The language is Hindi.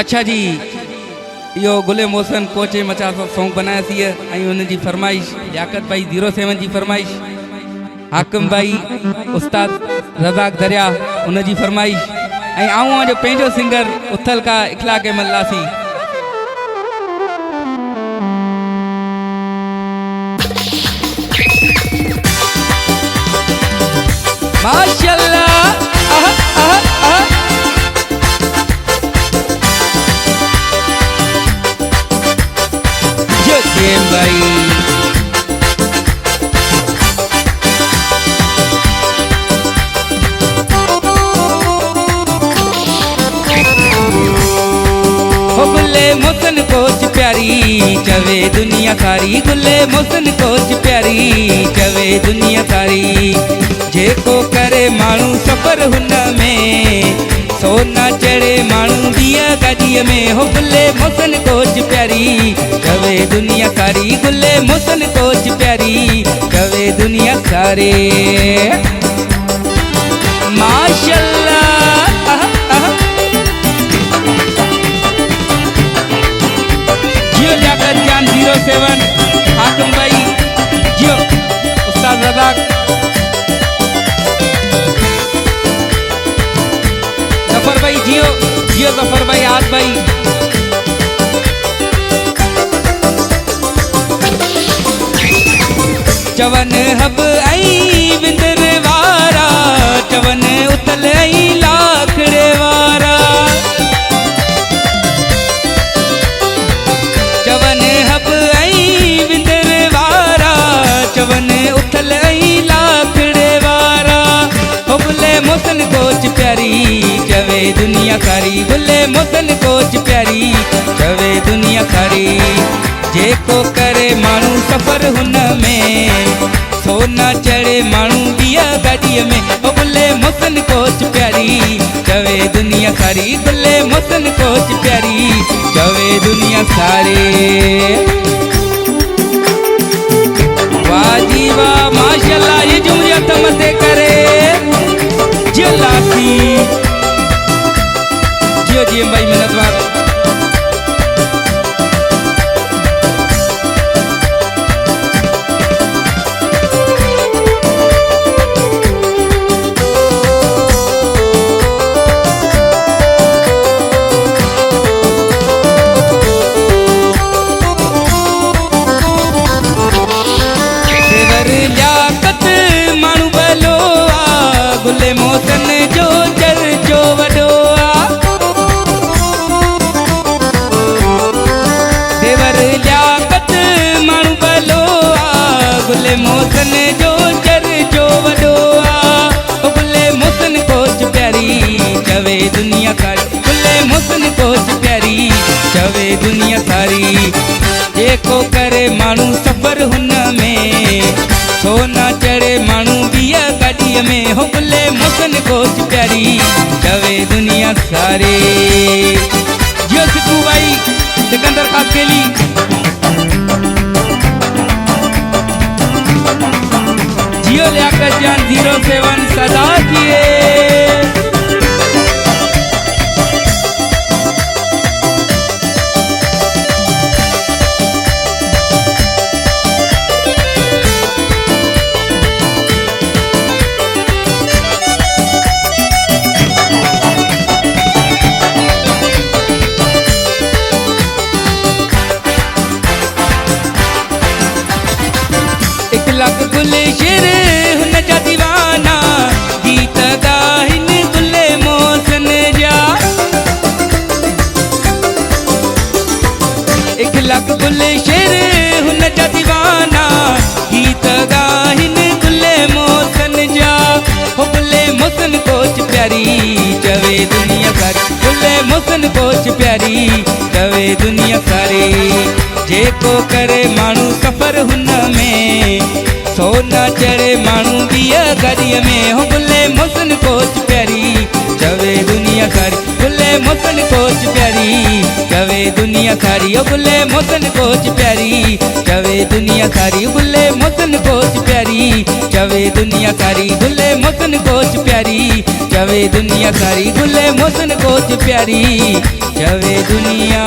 अच्छा जी, यो गुले मोहसन कोचे मचा सॉन्ग बनाया सी है उन जी फरमाइश लियाकत भाई 07 जी फरमाइश, हाकिम भाई उस्ताद रज़ाक दरिया उन जी फरमाइश आऊं जो पेंजो सिंगर उथल का इखलाक मल्लासी। माशाअल्लाह भाई गुले मोहसन कोच प्यारी चवे दुनिया सारी, गुले मोहसन कोच प्यारी चवे दुनिया सारी। जेको करे मानू सफर हुन में सोना चढ़े मानू दिया गाड़ीअ में। हो गुले मोहसन कोच प्यारी चवे दुनिया सारी, गुले मोहसन कोच प्यारी चवे दुनिया सारे। माशाअल्लाह जियो लियाकत जान 07 हाकिम भाई जियो उस्ताद रज़ाक जफर भाई जियो जियो जफर भाई आज भाई चवन हब आई विंदर वारा, चवन उतल आई लाखड़े वारा। चवन हब आई विंदर वारा, चवन उतल आई लाखड़े वारा। हो गुले मोहसन कोच प्यारी चवे दुनिया सारी, गुले मोहसन कोच प्यारी चवे दुनिया सारी। जेको करे मानू सफर हुन में सोना चढ़े मानू दिया गाड़ीअ में। ओ गुले मोहसन कोच प्यारी चवे दुनिया सारी, गुले मोहसन कोच प्यारी चवे दुनिया सारे। वाह जी वाह माशाअल्लाह, ये जुमरियत मते करे जिलासी जियो जी भाई मिन्नतवार। गुले मोहसन जो चर्चो वडो आ, देवर लियाकत मानू भलो आ। गुले मोहसन जो चर्चो वडो आ। गुले मोहसन कोच प्यारी चवे दुनिया सारी, गुले मोहसन कोच प्यारी चवे दुनिया सारी। जेको करे मानू सफर हुन में सोना चढ़े मानू दिया गाड़ीअ में। हो गुले मोहसन कोच प्यारी चवे दुनिया सारे। जियो सिद्धू भाई सिकंदर कासकेली जियो लियाकत जान 07 सदा किए। इखलाक गुले शेर हुन जा दीवाना, गीत गाहिन गुले मोहसन जा। इखलाक गुले शेर हुन जा दीवाना, गीत गाहिन गुले मोहसन जा। हो गुले मोहसन कोच प्यारी चवे दुनिया सारी, गुले मोहसन कोच प्यारी चवे दुनिया सारी। जेको करे मानू सफर हुन में सोना चढ़े मानू दिया गाड़ीअ में। हो गुले मोहसन कोच प्यारी चवे दुनिया सारी, गुले मोहसन कोच प्यारी चवे दुनिया सारी। ओ गुले मोहसन कोच प्यारी चवे दुनिया सारी, गुले मोहसन कोच प्यारी चवे दुनिया सारी, गुले मोहसन कोच प्यारी चवे दुनिया सारी गुले मोहसिन कोच प्यारी चवे दुनिया।